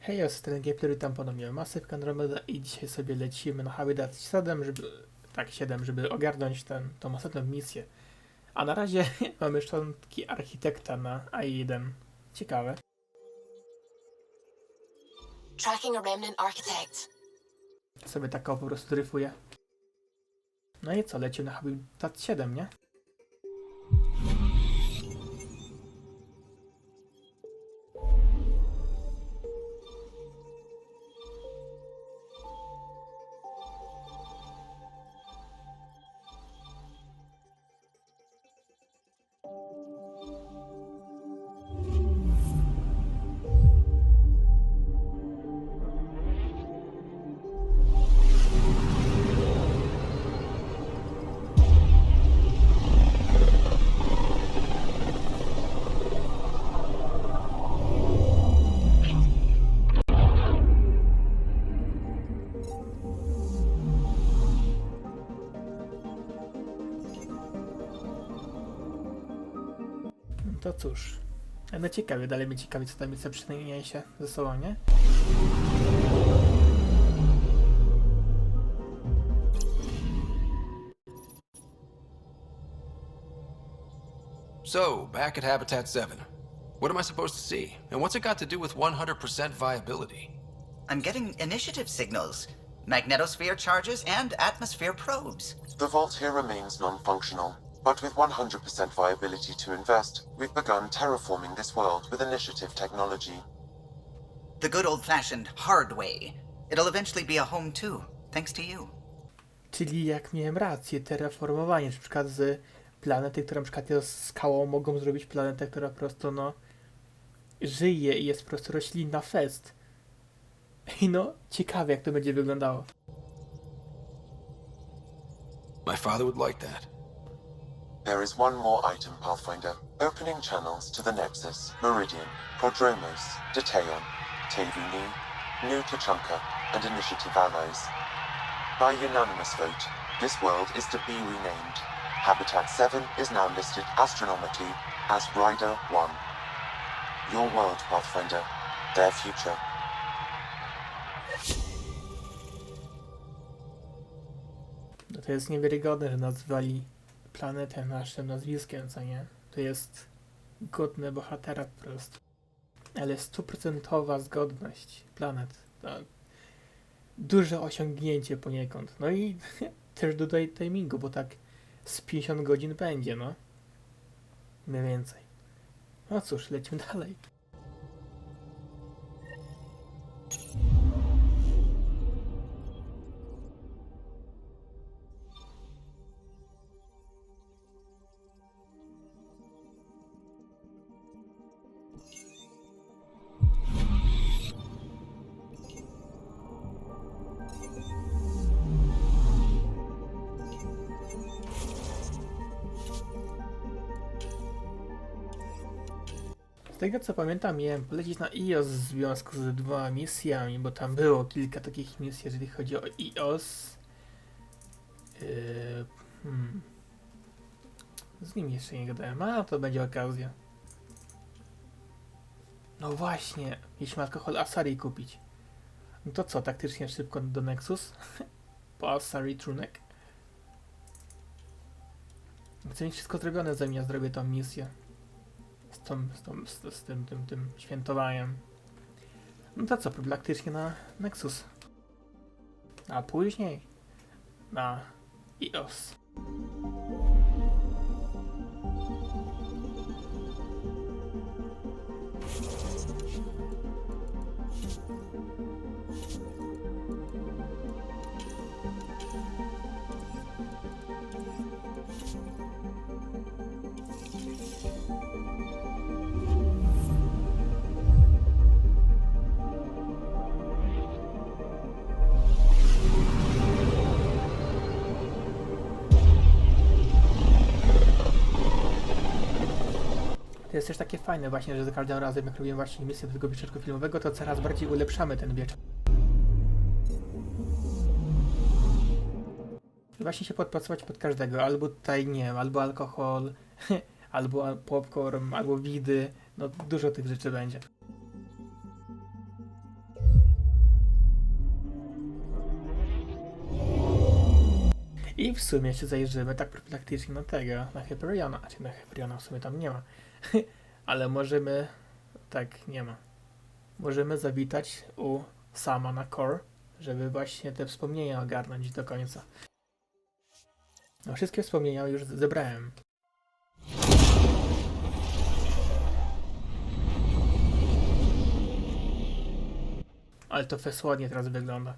Hej, ja jestem Gameplay, witam ponownie Masywka Andromeda i dzisiaj sobie lecimy na habitat 7, żeby ogarnąć tą ostatnią misję. A na razie mamy szczątki architekta na A1. Ciekawe. Tracking a remnant architect. Sobie tak po prostu dryfuję. No i co, lecimy na habitat 7, nie? To cóż, no ciekawie, dalej mnie ciekawi, co ta misja przyniesie ze sobą, nie? So, back at Habitat 7. What am I supposed to see? And what's it got to do with 100% viability? I'm getting initiative signals, magnetosphere charges, and atmosphere probes. The vault here remains non-functional, but with 100% viability to invest, we've begun terraforming this world with initiative technology. The good old-fashioned hard way. It'll eventually be a home too, thanks to you. Czyli jak miałem rację, terraformowanie, na przykład z planety, która na przykład jest skałą, mogą zrobić planetę, która po prostu żyje i jest po prostu roślinna fest. I ciekawe jak to będzie wyglądało. My father would like that. There is one more item, Pathfinder. Opening channels to the Nexus, Meridian, Prodromos, Detaeon, Tavuni, New Tachanka, and Initiative allies. By unanimous vote, this world is to be renamed. Habitat 7 is now listed astronomically as Rider 1. Your world, Pathfinder. Their future. No to jest niewiarygodne, że nazwali planetę naszym nazwiskiem, co nie? To jest godne bohatera po prostu. Ale 100% zgodność planet. To duże osiągnięcie poniekąd. No i też dodaję timingu, bo tak z 50 godzin będzie, Mniej więcej. No cóż, lecimy dalej. Z tego co pamiętam, miałem polecieć na IOS w związku z 2 misjami, bo tam było kilka takich misji, jeżeli chodzi o IOS. Z nim jeszcze nie gadałem, a to będzie okazja. No właśnie, jeśli alkohol Asari kupić. No to co, taktycznie szybko do Nexus? Po Asari trunek. Chcę mieć wszystko zrobione, zanim ja zrobię tą misję. Z tym świętowaniem. No to co, profilaktycznie na Nexus. A później na IOS. To jest też takie fajne właśnie, że za każdym razem jak robimy właśnie misję do tego wieczoru filmowego, to coraz bardziej ulepszamy ten wieczór. I właśnie się podpasować pod każdego, albo tutaj nie wiem, albo alkohol, albo popcorn, albo widy, no dużo tych rzeczy będzie. I w sumie się zajrzymy tak profilaktycznie na tego, na Hyperiona. Znaczy na Hyperiona w sumie tam nie ma. Ale możemy... Tak, nie ma. Możemy zawitać u Sama na Core, żeby właśnie te wspomnienia ogarnąć do końca. No, wszystkie wspomnienia już zebrałem. Ale to fest ładnie teraz wygląda.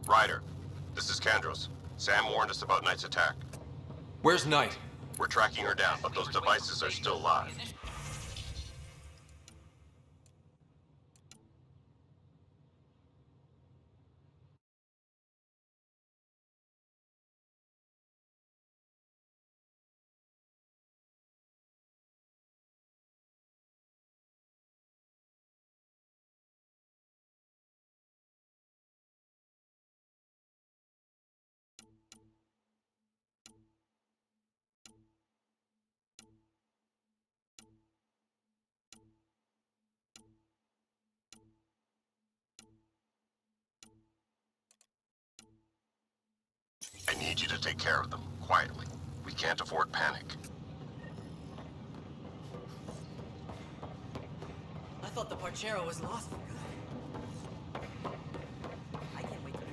Ryder, this is Kandros. Sam warned us about Knight's attack. Where's Knight? We're tracking her down, but those devices are still live. I need you to take care of them, quietly. We can't afford panic. I thought the Parchero was lost for good. I can't wait to be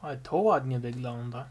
Ale to ładnie wygląda.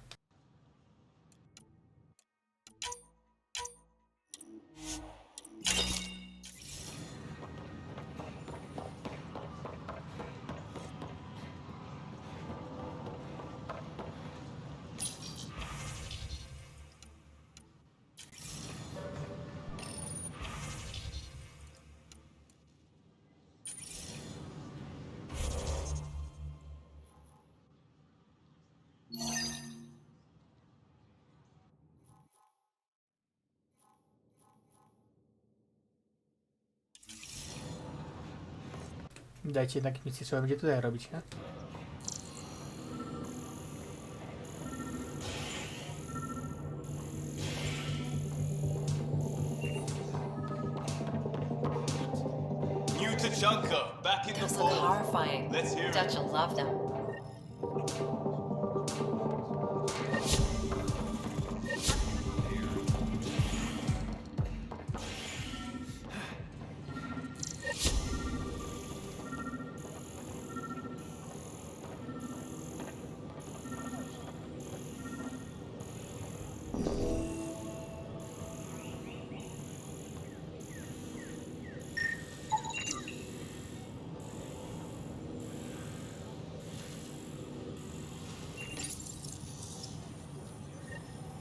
Dajcie jednak misję, trzeba będzie tutaj robić, nie? New Tachanka, back in the Those look fold. horrifying. Let's hear it. Dutch will love them.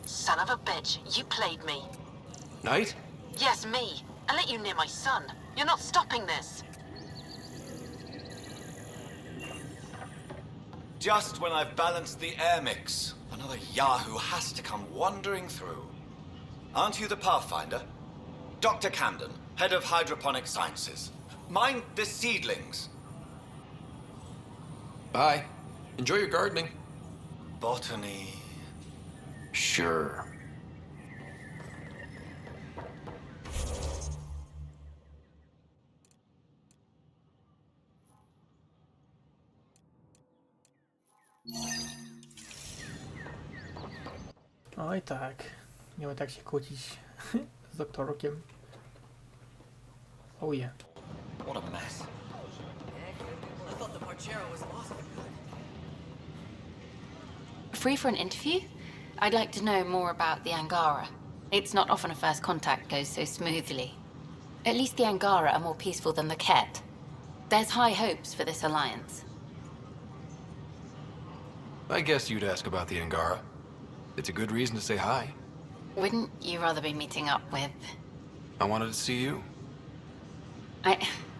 Son of a bitch, you played me. Knight? Yes, me. I let you near my son. You're not stopping this. Just when I've balanced the air mix, another Yahoo has to come wandering through. Aren't you the Pathfinder? Dr. Camden, head of hydroponic sciences. Mind the seedlings. Bye. Enjoy your gardening. Botany. Sure. Oj tak, nie ma tak się kłócić z doktorkiem. Oh yeah. What a mess. I thought the Porchero was lost for good. Free for an interview? I'd like to know more about the Angara. It's not often a first contact goes so smoothly. At least the Angara are more peaceful than the Ket. There's high hopes for this alliance. I guess you'd ask about the Angara. It's a good reason to say hi. Wouldn't you rather be meeting up with... I wanted to see you.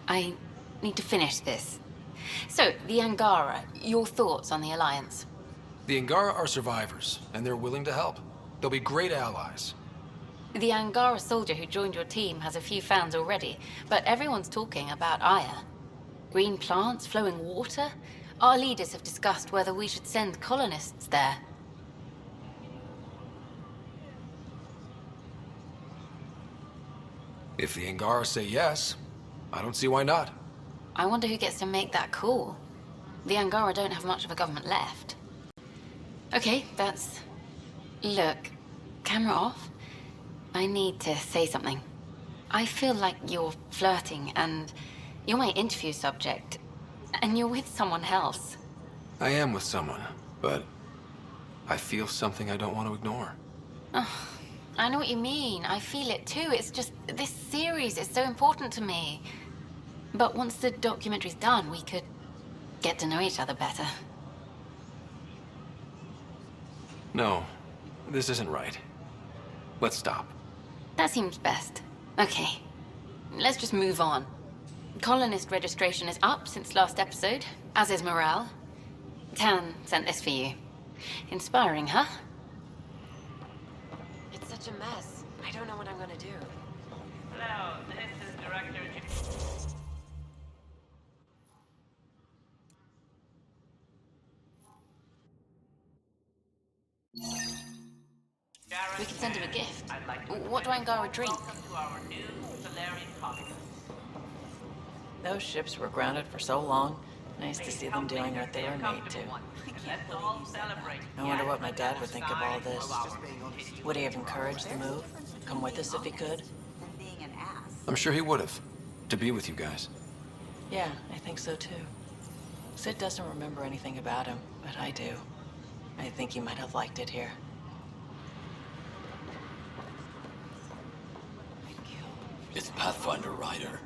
I need to finish this. So, the Angara, your thoughts on the alliance? The Angara are survivors, and they're willing to help. They'll be great allies. The Angara soldier who joined your team has a few fans already, but everyone's talking about Aya. Green plants, flowing water? Our leaders have discussed whether we should send colonists there. If the Angara say yes, I don't see why not. I wonder who gets to make that call. The Angara don't have much of a government left. Okay, that's... Look, camera off. I need to say something. I feel like you're flirting, and you're my interview subject, and you're with someone else. I am with someone, but I feel something I don't want to ignore. Oh, I know what you mean. I feel it too. It's just, this series is so important to me. But once the documentary's done, we could get to know each other better. No, this isn't right. Let's stop. That seems best. Okay, let's just move on. Colonist registration is up since last episode, as is morale. Tan sent this for you. Inspiring, huh? It's such a mess. I don't know what I'm gonna do. Hello, this is Director We could send him a gift. What do Angara drink? Welcome to our new Solarian colony. Those ships were grounded for so long. Nice to see them doing what they were made to. Let's all celebrate. I wonder what my dad would think of all this. Would he have encouraged the move? Come with us if he could? I'm sure he would have. To be with you guys. Yeah, I think so too. Sid doesn't remember anything about him, but I do. I think he might have liked it here. It's Pathfinder Ryder.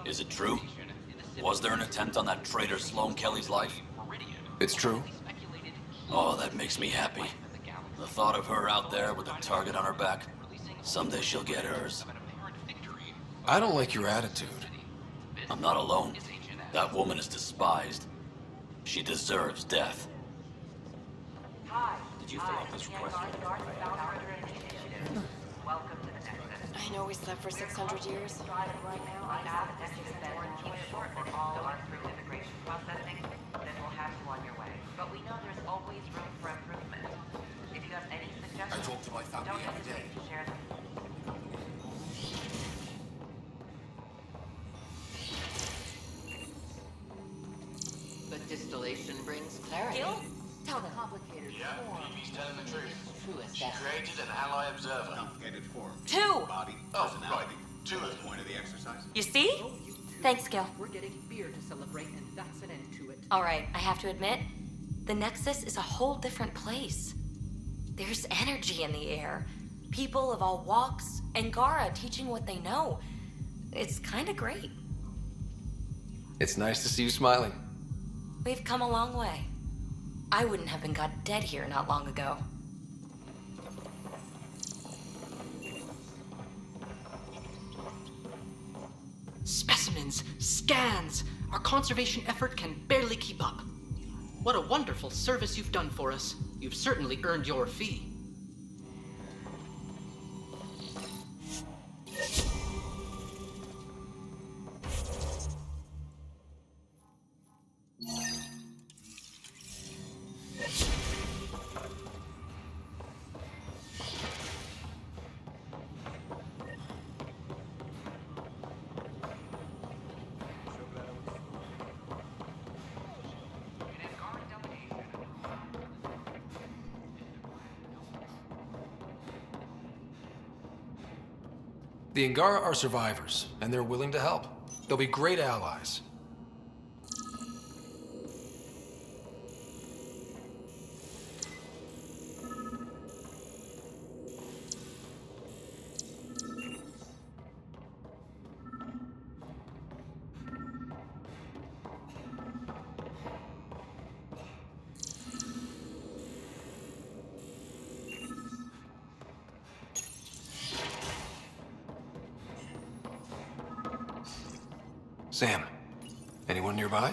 Is it true? Was there an attempt on that traitor Sloane Kelly's life? It's true. Oh, that makes me happy. The thought of her out there with a target on her back. Someday she'll get hers. I don't like your attitude. I'm not alone. That woman is despised. She deserves death. Did you fill out this request? Welcome to the Nexus. I know we slept for 600 years. Right now, I have a Nexus that will keep short for all going through immigration processing. Then we'll have you on your way. But we know there's always room for improvement. If you have any suggestions, I talk to my family don't every day. hesitate to share them. But distillation brings clarity. Gil? Tell them. Complicated Yeah, Phoebe's telling the truth. Truest She created an ally observer. Complicated form. Two! Body, Oh, personality. right. Two of them. Point of the exercise. You see? Thanks, Gil. We're getting beer to celebrate, and that's an end to it. All right, I have to admit, the Nexus is a whole different place. There's energy in the air. People of all walks, Angara teaching what they know. It's kind of great. It's nice to see you smiling. We've come a long way. I wouldn't have been got dead here not long ago. Specimens, scans. Our conservation effort can barely keep up. What a wonderful service you've done for us. You've certainly earned your fee. The Angara are survivors, and they're willing to help. They'll be great allies. Sam, anyone nearby?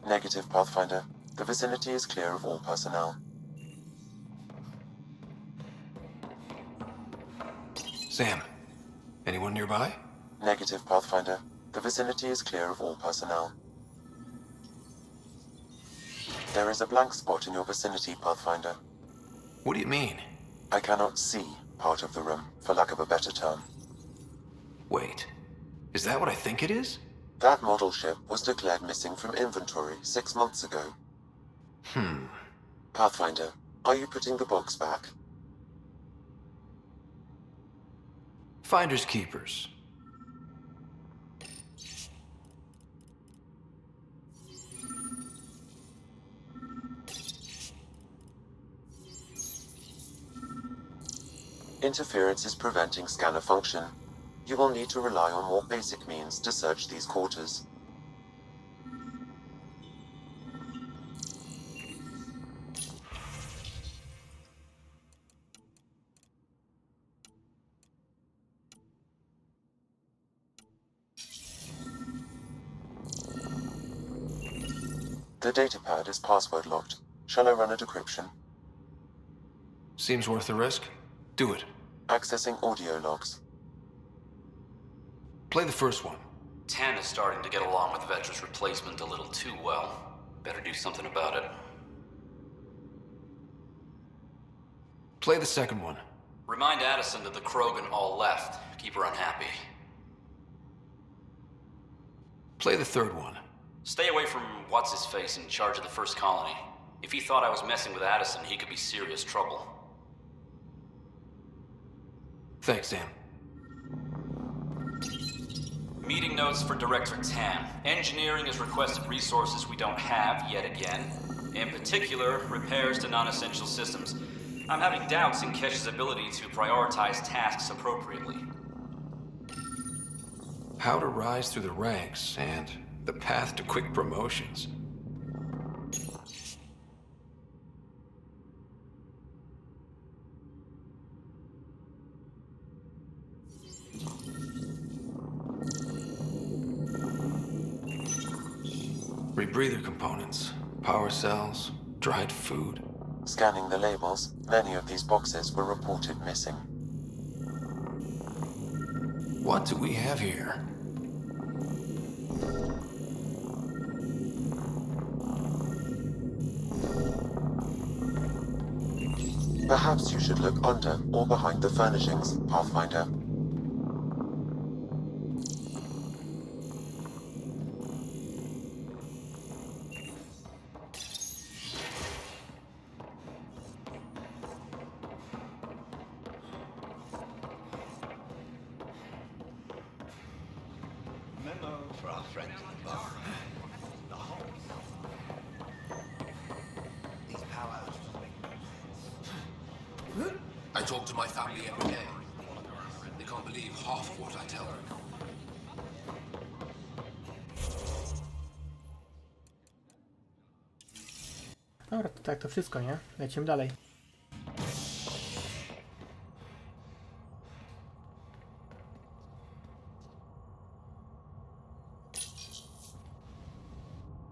Negative, Pathfinder. The vicinity is clear of all personnel. Sam, anyone nearby? Negative, Pathfinder. The vicinity is clear of all personnel. There is a blank spot in your vicinity, Pathfinder. What do you mean? I cannot see part of the room, for lack of a better term. Wait, is that what I think it is? That model ship was declared missing from inventory 6 months ago. Pathfinder, are you putting the box back? Finders keepers. Interference is preventing scanner function. You will need to rely on more basic means to search these quarters. The datapad is password locked. Shall I run a decryption? Seems worth the risk. Do it. Accessing audio logs. Play the first one. Tan is starting to get along with Vetra's replacement a little too well. Better do something about it. Play the second one. Remind Addison that the Krogan all left. Keep her unhappy. Play the third one. Stay away from what's-his-face in charge of the first colony. If he thought I was messing with Addison, he could be serious trouble. Thanks, Sam. Meeting notes for Director Tan. Engineering has requested resources we don't have yet again. In particular, repairs to non-essential systems. I'm having doubts in Kesh's ability to prioritize tasks appropriately. How to rise through the ranks and the path to quick promotions. Rebreather components, power cells, dried food. Scanning the labels, many of these boxes were reported missing. What do we have here? Perhaps you should look under or behind the furnishings, Pathfinder. Memo for our friends at the bar. The whole. These powers make no sense. I talk to my family every day. They can't believe half of what I tell them. Dobra, to tak to wszystko, nie? Lecimy dalej.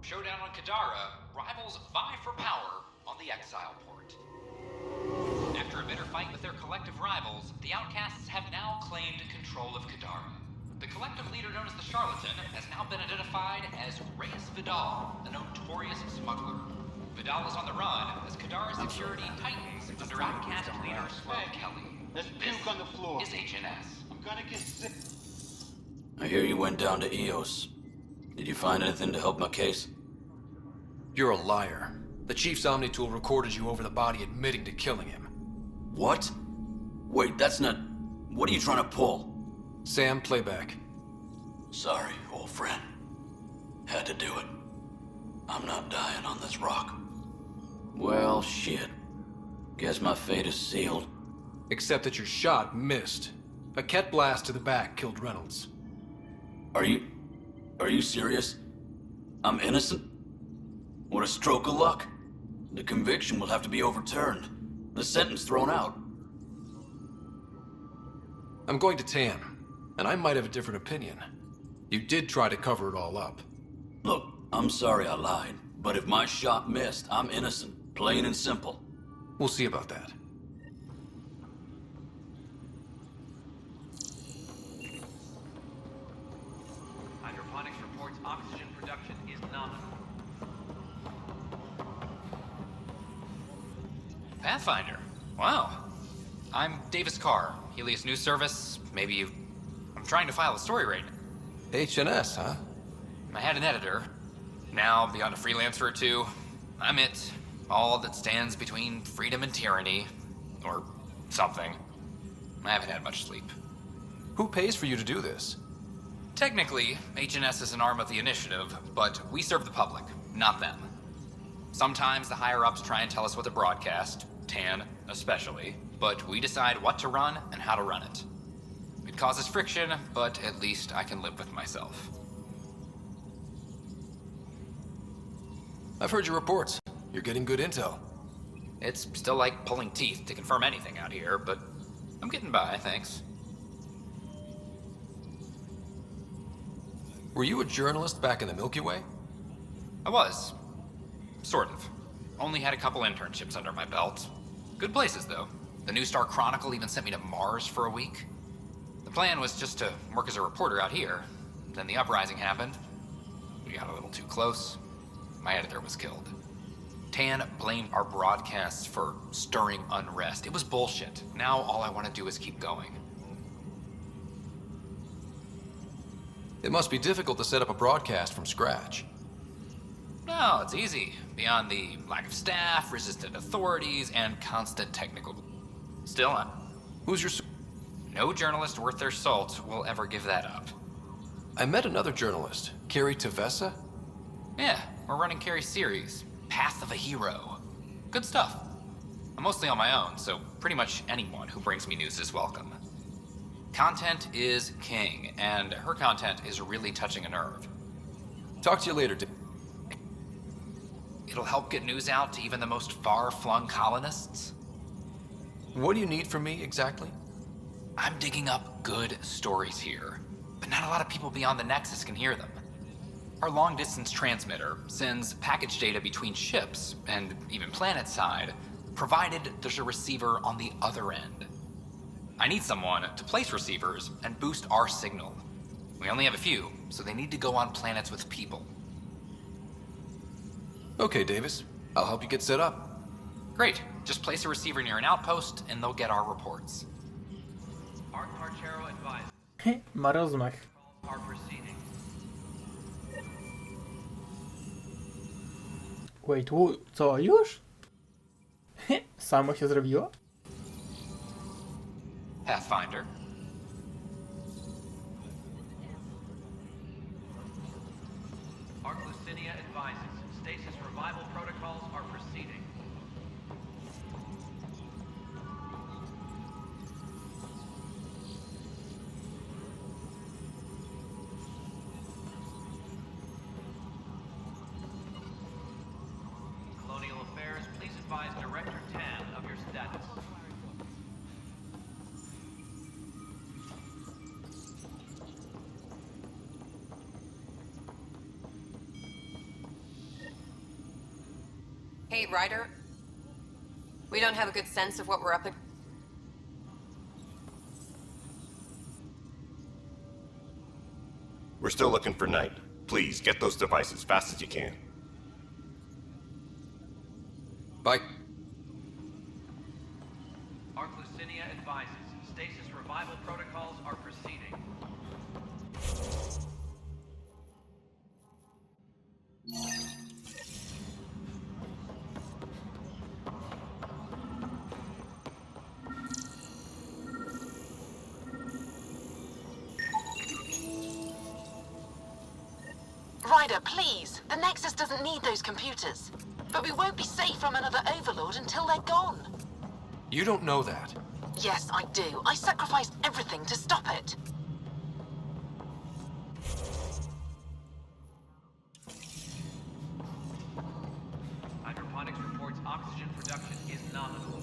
Showdown on Kadara, rivals vie for power on the Exile port. After a bitter fight with their collective rivals, the Outcasts have now claimed control of Kadara. The collective leader known as the Charlatan has now been identified as Reyes Vidal, the notorious smuggler. Vidal is on the run as Kadara's security tightens under Outcast leader Swell Kelly. There's puke on the floor. Is HNS. I'm gonna get sick. I hear you went down to EOS. Did you find anything to help my case? You're a liar. The Chief's Omni-tool recorded you over the body admitting to killing him. What? Wait, that's not... What are you trying to pull? Sam, playback. Sorry, old friend. Had to do it. I'm not dying on this rock. Well, shit. Guess my fate is sealed. Except that your shot missed. A ket blast to the back killed Reynolds. Are you serious? I'm innocent? What a stroke of luck. The conviction will have to be overturned. The sentence thrown out. I'm going to Tan, and I might have a different opinion. You did try to cover it all up. Look, I'm sorry I lied, but if my shot missed, I'm innocent. Plain and simple. We'll see about that. Hydroponics reports oxygen production is nominal. Pathfinder. Wow. I'm Davis Carr, Helios News Service. Maybe you... I'm trying to file a story right now. HNS, huh? I had an editor. Now, beyond a freelancer or two, I'm it. All that stands between freedom and tyranny. Or something. I haven't had much sleep. Who pays for you to do this? Technically, HNS is an arm of the initiative, but we serve the public, not them. Sometimes the higher-ups try and tell us what to broadcast, Tan especially, but we decide what to run and how to run it. It causes friction, but at least I can live with myself. I've heard your reports. You're getting good intel. It's still like pulling teeth to confirm anything out here, but I'm getting by, thanks. Were you a journalist back in the Milky Way? I was. Sort of. Only had a couple internships under my belt. Good places, though. The New Star Chronicle even sent me to Mars for a week. The plan was just to work as a reporter out here. Then the uprising happened. We got a little too close. My editor was killed. Tan blamed our broadcasts for stirring unrest. It was bullshit. Now all I want to do is keep going. It must be difficult to set up a broadcast from scratch. No, it's easy. Beyond the lack of staff, resistant authorities, and constant technical... Still, Who's your... No journalist worth their salt will ever give that up. I met another journalist, Carrie Tavessa. Yeah, we're running Carrie's series, Path of a Hero. Good stuff. I'm mostly on my own, so pretty much anyone who brings me news is welcome. Content is king, and her content is really touching a nerve. Talk to you later, It'll help get news out to even the most far-flung colonists. What do you need from me, exactly? I'm digging up good stories here, but not a lot of people beyond the Nexus can hear them. Our long-distance transmitter sends package data between ships, and even planet-side, provided there's a receiver on the other end. I need someone to place receivers and boost our signal. We only have a few, so they need to go on planets with people. Okay, Davis. I'll help you get set up. Great. Just place a receiver near an outpost, and they'll get our reports. Arc Marchero advised. Ma rozmach. Are proceeding. Wait, co, już? Samo się zrobiło? Pathfinder. Arc Lucinia advises. Stasis revival protocols are proceeding. Colonial Affairs, please advise Director Tan of your status. Hey, Ryder. We don't have a good sense of what we're up against. We're still looking for Knight. Please, get those devices as fast as you can. Bye. Arc Lucinia advises. Stasis revival protocols are proceeding. Pathfinder, please. The Nexus doesn't need those computers. But we won't be safe from another Overlord until they're gone. You don't know that. Yes, I do. I sacrificed everything to stop it. Hydroponics reports oxygen production is nominal.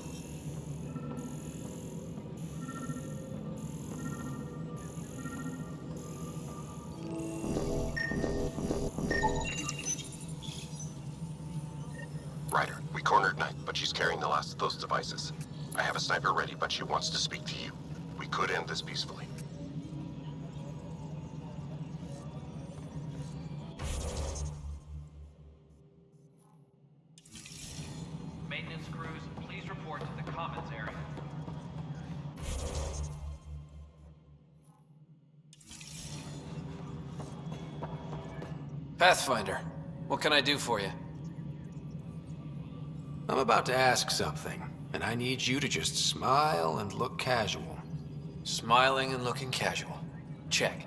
Ryder, we cornered Knight, but she's carrying the last of those devices. I have a sniper ready, but she wants to speak to you. We could end this peacefully. Maintenance crews, please report to the commons area. Pathfinder, what can I do for you? I'm about to ask something, and I need you to just smile and look casual. Smiling and looking casual. Check.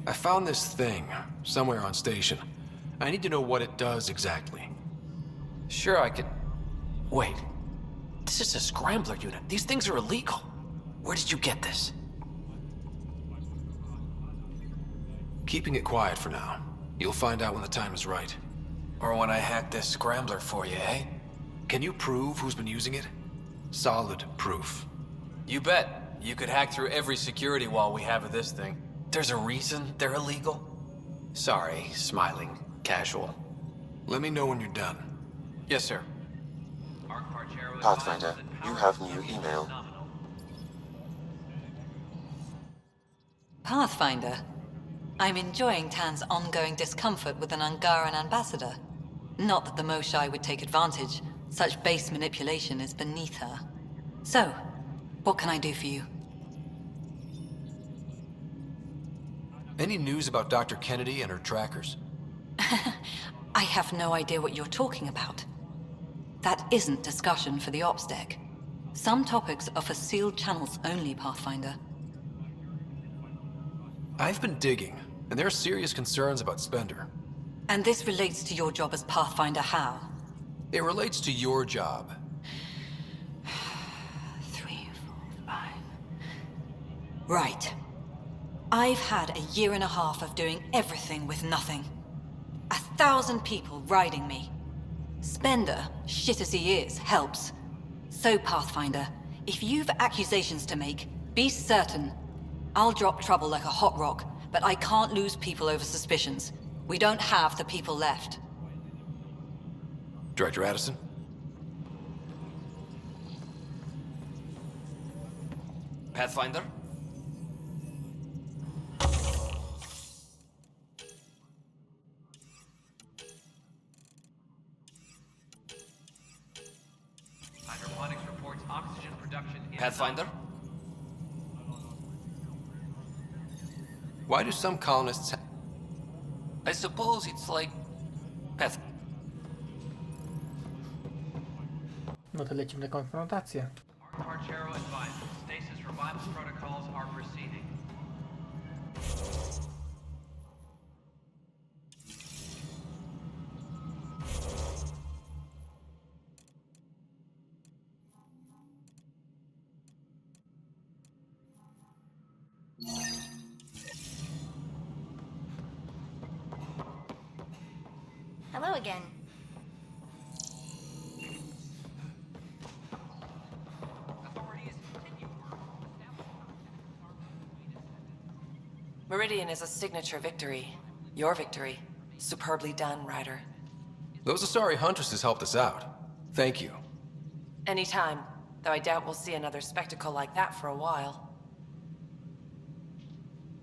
I found this thing somewhere on station. I need to know what it does exactly. Sure, I could... Wait. This is a scrambler unit. These things are illegal. Where did you get this? Keeping it quiet for now. You'll find out when the time is right. Or when I hack this scrambler for you, eh? Can you prove who's been using it? Solid proof. You bet. You could hack through every security wall we have of this thing. There's a reason they're illegal? Sorry, smiling, casual. Let me know when you're done. Yes, sir. Pathfinder, you have new email. Pathfinder? I'm enjoying Tan's ongoing discomfort with an Angaran ambassador. Not that the Moshai would take advantage. Such base manipulation is beneath her. So, what can I do for you? Any news about Dr. Kennedy and her trackers? I have no idea what you're talking about. That isn't discussion for the ops deck. Some topics are for sealed channels only, Pathfinder. I've been digging, and there are serious concerns about Spender. And this relates to your job as Pathfinder how? It relates to your job. 3, 4, 5... Right. I've had a year and a half of doing everything with nothing. 1,000 people riding me. Spender, shit as he is, helps. So, Pathfinder, if you've accusations to make, be certain. I'll drop trouble like a hot rock, but I can't lose people over suspicions. We don't have the people left. Director Addison? Pathfinder? Hydroponics reports oxygen production is Pathfinder? Why do some colonists I suppose it's like... No to lecimy na konfrontację. Archero advises stasis revival protocols are proceeding. Hello again. Meridian is a signature victory. Your victory. Superbly done, Ryder. Those Asari Huntresses helped us out. Thank you. Anytime, though I doubt we'll see another spectacle like that for a while.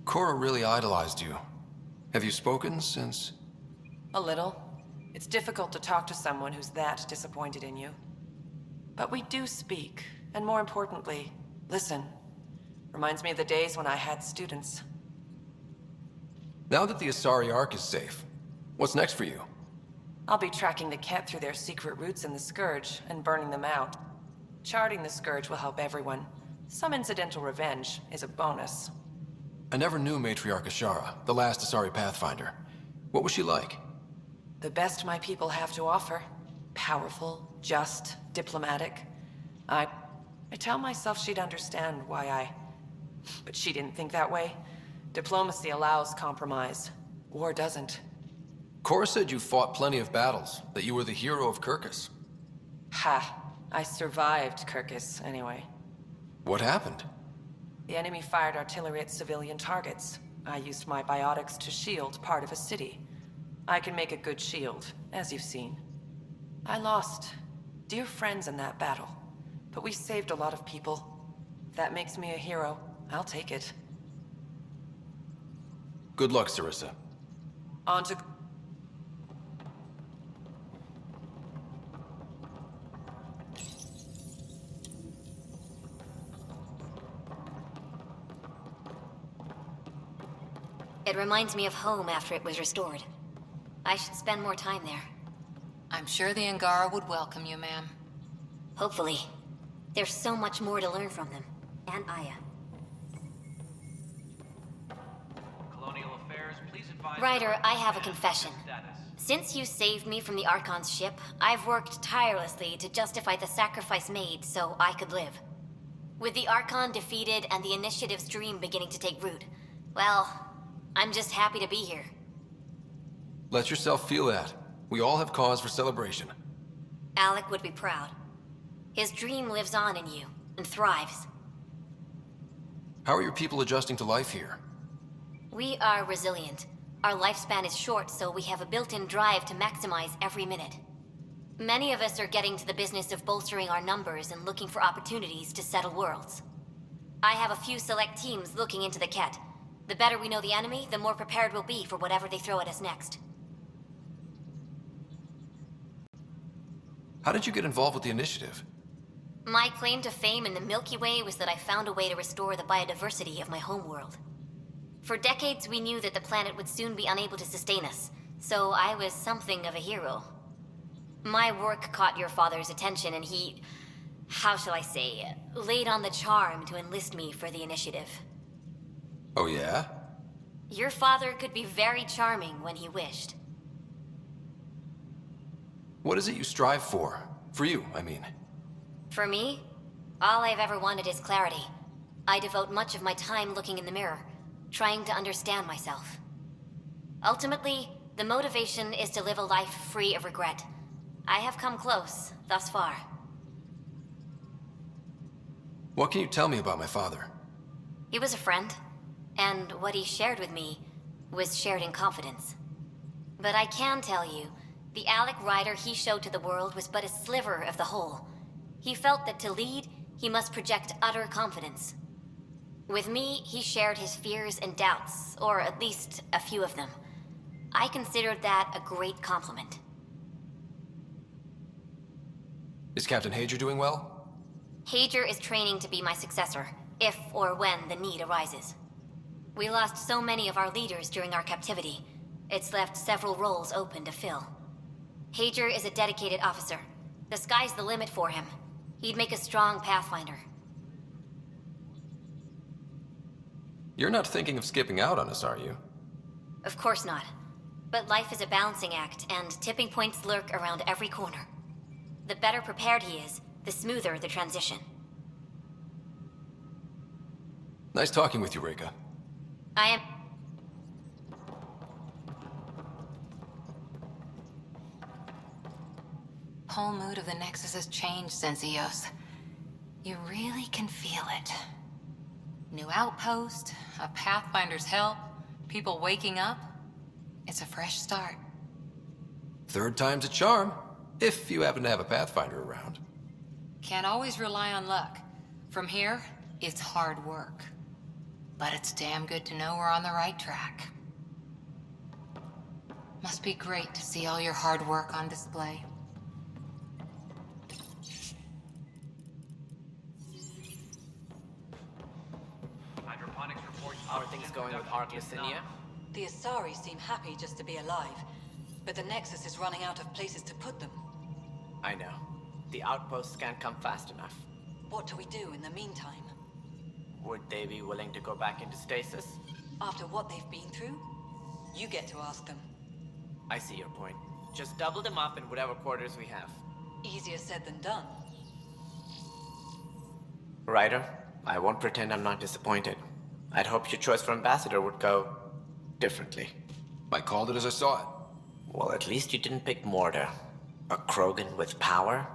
Cora really idolized you. Have you spoken since? A little. It's difficult to talk to someone who's that disappointed in you. But we do speak, and more importantly, listen. Reminds me of the days when I had students. Now that the Asari Ark is safe, what's next for you? I'll be tracking the Kett through their secret routes in the Scourge and burning them out. Charting the Scourge will help everyone. Some incidental revenge is a bonus. I never knew Matriarch Ashara, the last Asari Pathfinder. What was she like? The best my people have to offer. Powerful, just, diplomatic. I tell myself she'd understand why but she didn't think that way. Diplomacy allows compromise. War doesn't. Cora said you fought plenty of battles, that you were the hero of Kirkus. Ha. I survived Kirkus, anyway. What happened? The enemy fired artillery at civilian targets. I used my biotics to shield part of a city. I can make a good shield, as you've seen. I lost dear friends in that battle, but we saved a lot of people. If that makes me a hero, I'll take it. Good luck, Sarissa. On to... It reminds me of home after it was restored. I should spend more time there. I'm sure the Angara would welcome you, ma'am. Hopefully. There's so much more to learn from them. And Aya. Colonial Affairs, please advise... Ryder, I have a confession. Since you saved me from the Archon's ship, I've worked tirelessly to justify the sacrifice made so I could live. With the Archon defeated and the Initiative's dream beginning to take root, well, I'm just happy to be here. Let yourself feel that. We all have cause for celebration. Alec would be proud. His dream lives on in you, and thrives. How are your people adjusting to life here? We are resilient. Our lifespan is short, so we have a built-in drive to maximize every minute. Many of us are getting to the business of bolstering our numbers and looking for opportunities to settle worlds. I have a few select teams looking into the Ket. The better we know the enemy, the more prepared we'll be for whatever they throw at us next. How did you get involved with the Initiative? My claim to fame in the Milky Way was that I found a way to restore the biodiversity of my homeworld. For decades, we knew that the planet would soon be unable to sustain us, so I was something of a hero. My work caught your father's attention, and he, how shall I say, laid on the charm to enlist me for the Initiative. Oh yeah? Your father could be very charming when he wished. What is it you strive for? For you, I mean. For me, all I've ever wanted is clarity. I devote much of my time looking in the mirror, trying to understand myself. Ultimately, the motivation is to live a life free of regret. I have come close, thus far. What can you tell me about my father? He was a friend, and what he shared with me was shared in confidence. But I can tell you, the Alec Ryder he showed to the world was but a sliver of the whole. He felt that to lead, he must project utter confidence. With me, he shared his fears and doubts, or at least a few of them. I considered that a great compliment. Is Captain Hager doing well? Hager is training to be my successor, if or when the need arises. We lost so many of our leaders during our captivity. It's left several roles open to fill. Hager is a dedicated officer. The sky's the limit for him. He'd make a strong Pathfinder. You're not thinking of skipping out on us, are you? Of course not. But life is a balancing act, and tipping points lurk around every corner. The better prepared he is, the smoother the transition. Nice talking with you, Reka. I am... Whole mood of the Nexus has changed since Eos. You really can feel it. New outpost, a Pathfinder's help, people waking up. It's a fresh start. Third time's a charm, if you happen to have a Pathfinder around. Can't always rely on luck. From here, it's hard work. But it's damn good to know we're on the right track. Must be great to see all your hard work on display. Hydroponics report. How are things going with Arc-Lucinia? The Asari seem happy just to be alive, but the Nexus is running out of places to put them. I know. The outposts can't come fast enough. What do we do in the meantime? Would they be willing to go back into stasis? After what they've been through? You get to ask them. I see your point. Just double them up in whatever quarters we have. Easier said than done. Ryder, I won't pretend I'm not disappointed. I'd hoped your choice for ambassador would go differently. I called it as I saw it. Well, at least you didn't pick Mortar. A Krogan with power?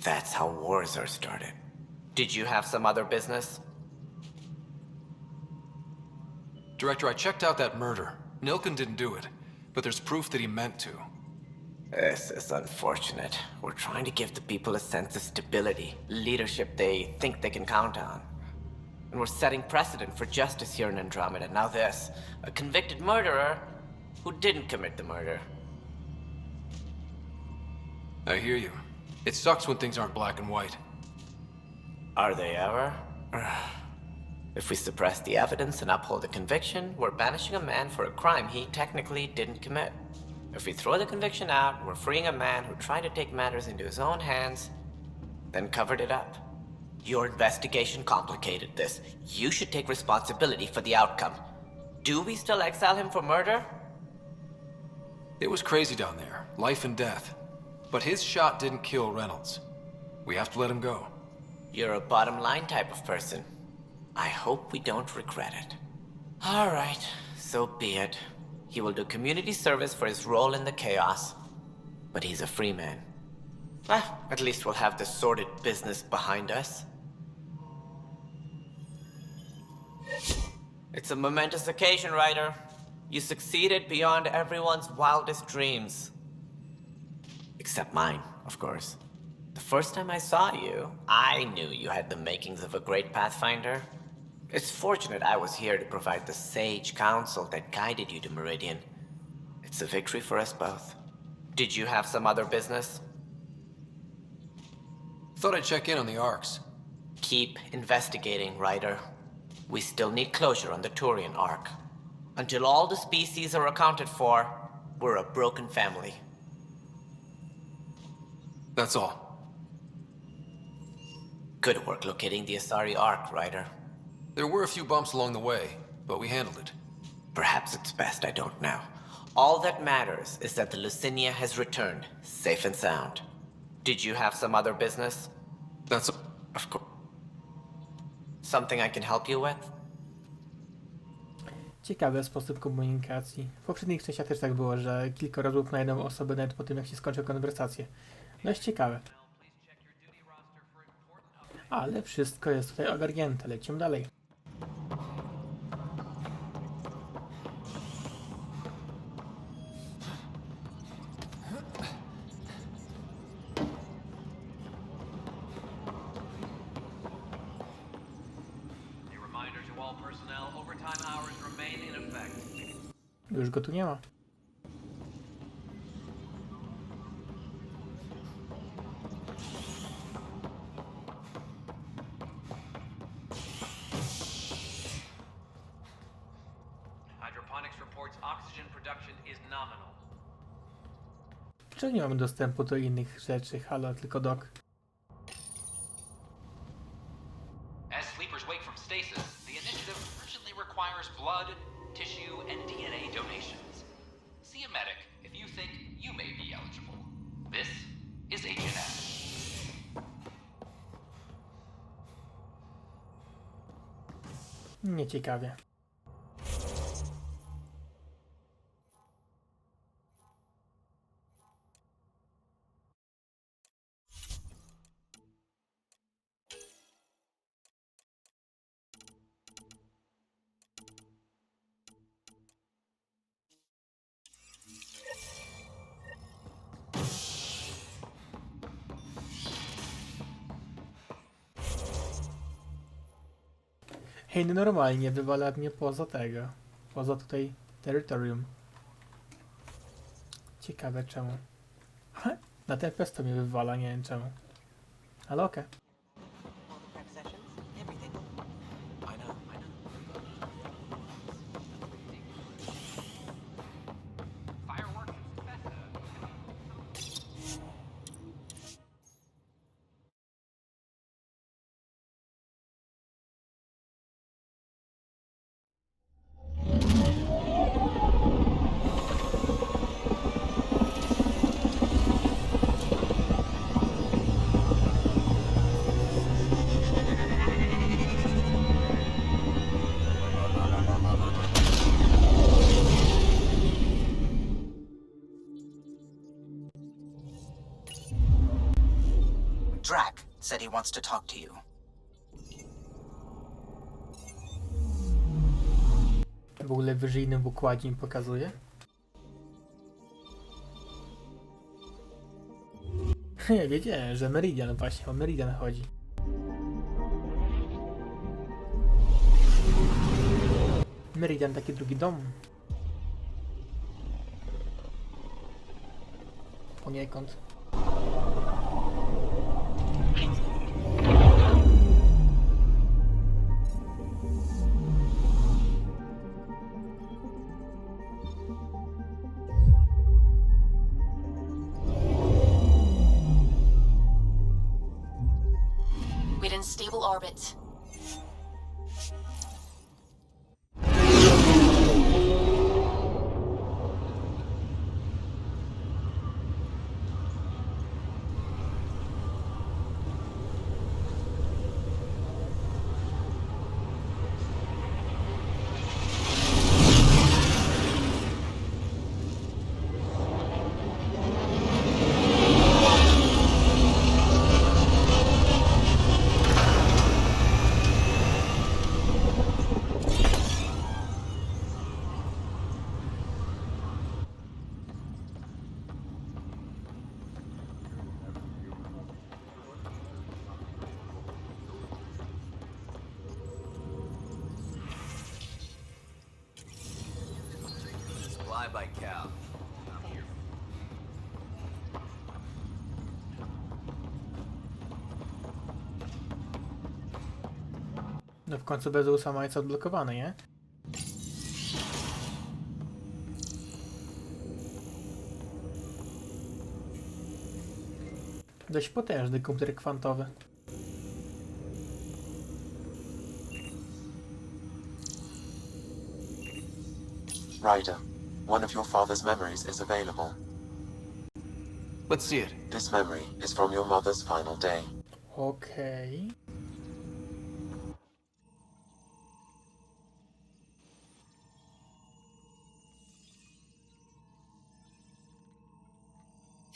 That's how wars are started. Did you have some other business? Director, I checked out that murder. Nilkin didn't do it, but there's proof that he meant to. This is unfortunate. We're trying to give the people a sense of stability, leadership they think they can count on. And we're setting precedent for justice here in Andromeda. Now this, a convicted murderer who didn't commit the murder. I hear you. It sucks when things aren't black and white. Are they ever? If we suppress the evidence and uphold the conviction, we're banishing a man for a crime he technically didn't commit. If we throw the conviction out, we're freeing a man who tried to take matters into his own hands, then covered it up. Your investigation complicated this. You should take responsibility for the outcome. Do we still exile him for murder? It was crazy down there, life and death. But his shot didn't kill Reynolds. We have to let him go. You're a bottom line type of person. I hope we don't regret it. All right, so be it. He will do community service for his role in the chaos. But he's a free man. At least we'll have the sordid business behind us. It's a momentous occasion, Ryder. You succeeded beyond everyone's wildest dreams. Except mine, of course. The first time I saw you, I knew you had the makings of a great Pathfinder. It's fortunate I was here to provide the sage counsel that guided you to Meridian. It's a victory for us both. Did you have some other business? Thought I'd check in on the Arcs. Keep investigating, Ryder. We still need closure on the Turian Arc. Until all the species are accounted for, we're a broken family. That's all. Good work locating the Asari Arc, Ryder. There were a few bumps along the way, but we handled it. Perhaps it's best I don't know. All that matters is that the Lucinia has returned, safe and sound. Did you have some other business? That's... Of course. Something I can help you with? Ciekawy sposób komunikacji. W poprzednich częściach też tak było, że kilka rozmów na jedną osobę nawet po tym, jak się skończy konwersację. Dość ciekawe. Ale wszystko jest tutaj ogarnięte. Lecimy dalej. Już go tu nie ma. Hydroponics reports oxygen production is nominal. Dlaczego nie mamy dostępu do innych rzeczy? Halo, tylko dok. As sleepers wake from stasis, the initiative urgently requires blood, tissue, and DNA donations. See a medic if you think you may be eligible. This is H&M. Nieciekawie. Hej, no normalnie wywala mnie poza tego. Poza tutaj terytorium. Ciekawe czemu. Na TPS to mnie wywala, nie wiem czemu. Ale okej. said he wants to talk to you. W ogóle wyżyjnym w układzie mi pokazuje. Wiedziałem, że Meridian, właśnie o Meridian chodzi. Meridian, taki drugi dom. Poniekąd. We're in stable orbit. Supply by cow. No w końcu bez USA jest odblokowane, nie? Dość potężny komputer kwantowy. Ryder, one of your father's memories is available. Let's see it. This memory is from your mother's final day. Okej.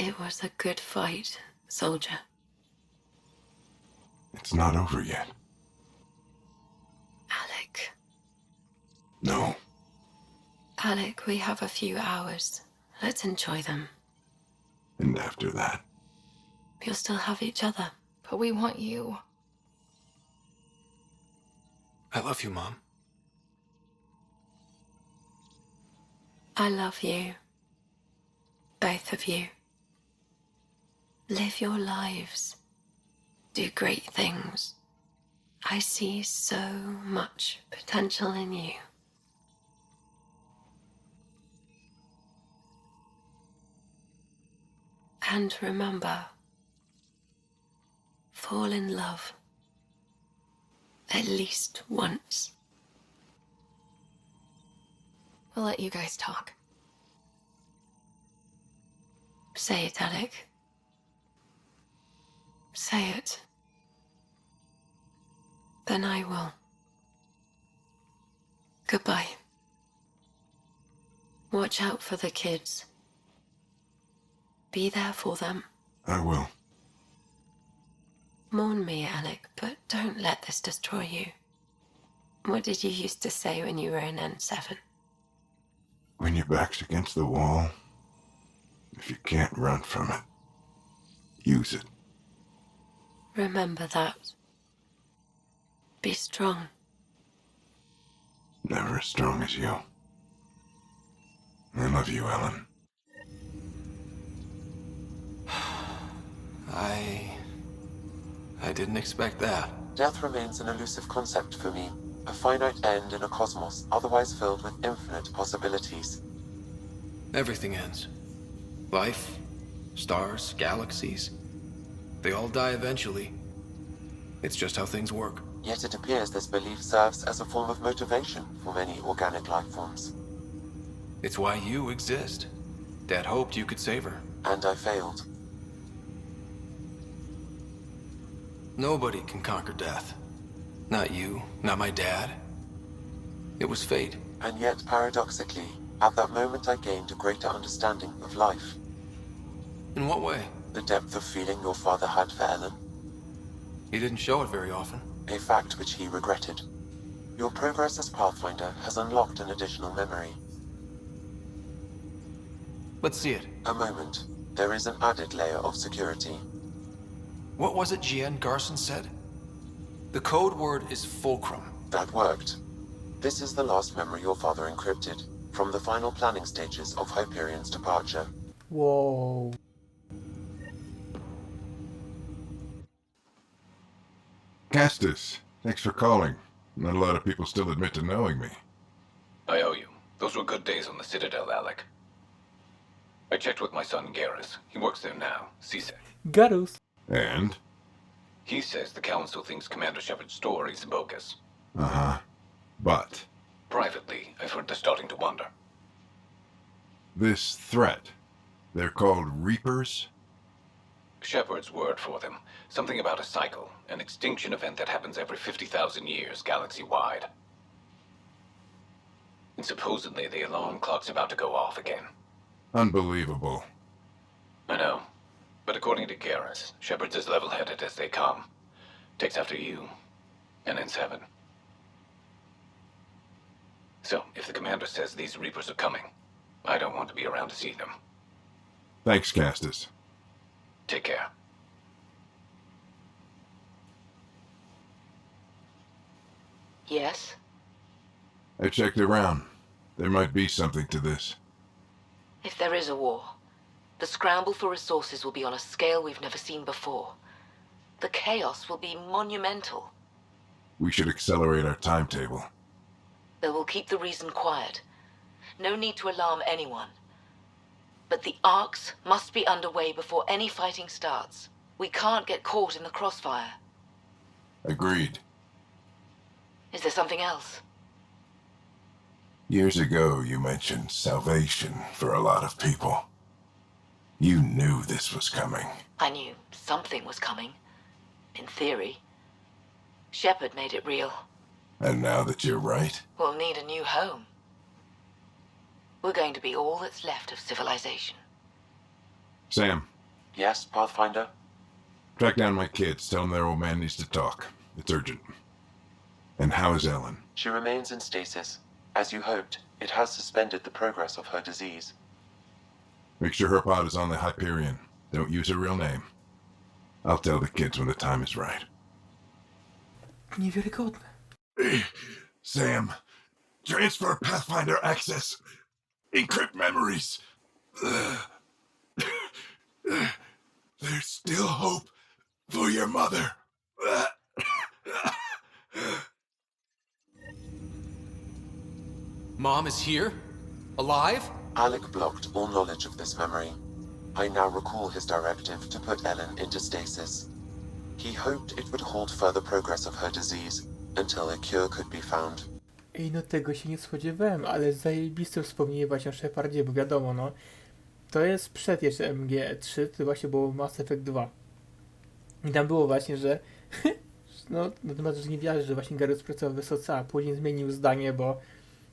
It was a good fight, soldier. It's not over yet. Alec. No. Alec, we have a few hours. Let's enjoy them. And after that? We'll still have each other. But we want you. I love you, Mom. I love you. Both of you. Live your lives. Do great things. I see so much potential in you. And remember, fall in love. At least once. We'll let you guys talk. Say it, Alec. Say it. Then I will. Goodbye. Watch out for the kids. Be there for them. I will. Mourn me, Alec, but don't let this destroy you. What did you used to say when you were in N7? When your back's against the wall, if you can't run from it, use it. Remember that. Be strong. Never as strong as you. I love you, Ellen. I didn't expect that. Death remains an elusive concept for me, a finite end in a cosmos otherwise filled with infinite possibilities. Everything ends. Life, stars, galaxies. They all die eventually. It's just how things work. Yet it appears this belief serves as a form of motivation for many organic life forms. It's why you exist. Dad hoped you could save her. And I failed. Nobody can conquer death. Not you, not my dad. It was fate. And yet, paradoxically, at that moment I gained a greater understanding of life. In what way? The depth of feeling your father had for Ellen. He didn't show it very often. A fact which he regretted. Your progress as Pathfinder has unlocked an additional memory. Let's see it. A moment. There is an added layer of security. What was it Jian Garson said? The code word is fulcrum. That worked. This is the last memory your father encrypted, from the final planning stages of Hyperion's departure. Whoa. Castus, thanks for calling. Not a lot of people still admit to knowing me. I owe you. Those were good days on the Citadel, Alec. I checked with my son Garrus. He works there now, CSEC. Garrus. And? He says the Council thinks Commander Shepard's story is bogus. Uh-huh. But? Privately, I've heard they're starting to wonder. This threat, they're called Reapers? Shepard's word for them. Something about a cycle, an extinction event that happens every 50,000 years, galaxy-wide. And supposedly the alarm clock's about to go off again. Unbelievable. I know. But according to Garrus, Shepard's as level-headed as they come. Takes after you, and ends heaven. So, if the commander says these Reapers are coming, I don't want to be around to see them. Thanks, Castus. Take care. Yes? I checked around. There might be something to this. If there is a war, the scramble for resources will be on a scale we've never seen before. The chaos will be monumental. We should accelerate our timetable. They will keep the reason quiet. No need to alarm anyone. But the arcs must be underway before any fighting starts. We can't get caught in the crossfire. Agreed. Is there something else? Years ago, you mentioned salvation for a lot of people. You knew this was coming. I knew something was coming. In theory. Shepard made it real. And now that you're right, We'll need a new home. We're going to be all that's left of civilization. Sam, Yes, Pathfinder? track down my kids. Tell them their old man needs to talk. It's urgent. And how is Ellen? She remains in stasis. As you hoped, it has suspended the progress of her disease. Make sure her pod is on the Hyperion. Don't use her real name. I'll tell the kids when the time is right. Niewiarygodne. Sam, transfer Pathfinder access. Encrypt memories. There's still hope for your mother. Mom is here? Alive? Alec blocked all knowledge of this memory. I now recall his directive to put Ellen into stasis. He hoped it would halt further progress of her disease until a cure could be found. Ej, no tego się nie spodziewałem, ale zajebiste wspomnienie właśnie o Shepardzie, bo wiadomo, no, to jest przed jeszcze ME4, to właśnie było Mass Effect 2. I tam było właśnie, że no, na temat, że nie wierzę, że właśnie Garrus pracował w wysoce, a później zmienił zdanie, bo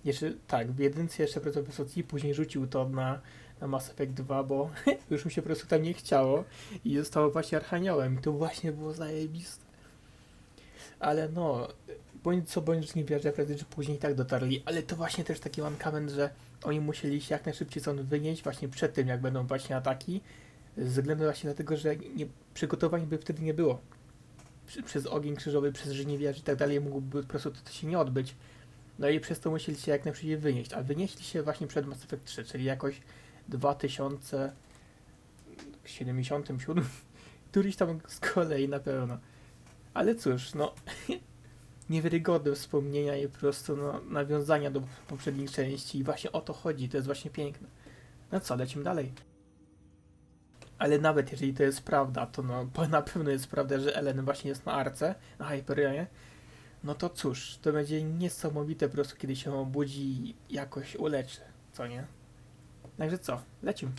jeszcze, tak, w jedynce jeszcze pracował w wysoce i później rzucił to na Mass Effect 2, bo już mu się po prostu tam nie chciało i zostało właśnie Archaniołem i to właśnie było zajebiste. Ale no, bądź co bądź, nie wierzę, że później tak dotarli, ale to właśnie też taki mankament, że oni musieli się jak najszybciej stąd wynieść właśnie przed tym, jak będą właśnie ataki, ze względu właśnie dlatego, że przygotowań by wtedy nie było. Przez ogień krzyżowy, przez żniwiarz i tak dalej mógłby po prostu to się nie odbyć. No i przez to musieli się jak najszybciej wynieść, a wynieśli się właśnie przed Mass Effect 3, czyli jakoś 2077, któryś tam z kolei na pewno. Ale cóż, no, niewiarygodne wspomnienia i po prostu no, nawiązania do poprzednich części i właśnie o to chodzi, to jest właśnie piękne. No co, lecimy dalej. Ale nawet jeżeli to jest prawda, to no, bo na pewno jest prawda, że Ellen właśnie jest na Arce, na Hyperionie, no to cóż, to będzie niesamowite po prostu, kiedy się obudzi i jakoś uleczy, co nie? Także co, lecimy.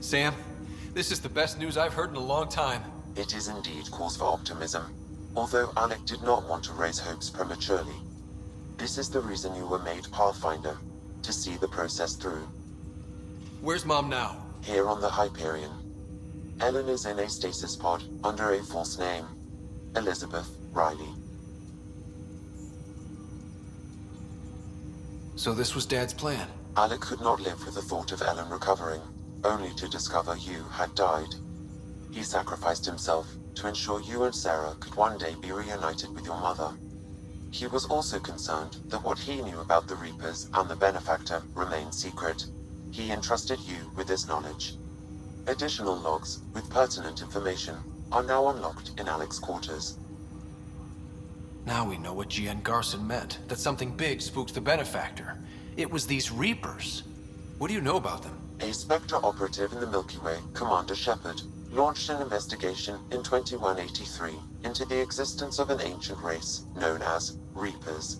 Sam, this is the best news I've heard in a long time. It is indeed cause for optimism, although Alec did not want to raise hopes prematurely. This is the reason you were made Pathfinder, to see the process through. Where's Mom now? Here on the Hyperion. Ellen is in a stasis pod under a false name, Elizabeth Riley. So this was Dad's plan. Alec could not live with the thought of Ellen recovering, only to discover you had died. He sacrificed himself to ensure you and Sarah could one day be reunited with your mother. He was also concerned that what he knew about the Reapers and the Benefactor remained secret. He entrusted you with this knowledge. Additional logs with pertinent information are now unlocked in Alec's quarters. Now we know what G.N. Garson meant, that something big spooked the Benefactor. It was these Reapers. What do you know about them? A Spectre operative in the Milky Way, Commander Shepard, launched an investigation in 2183 into the existence of an ancient race known as Reapers.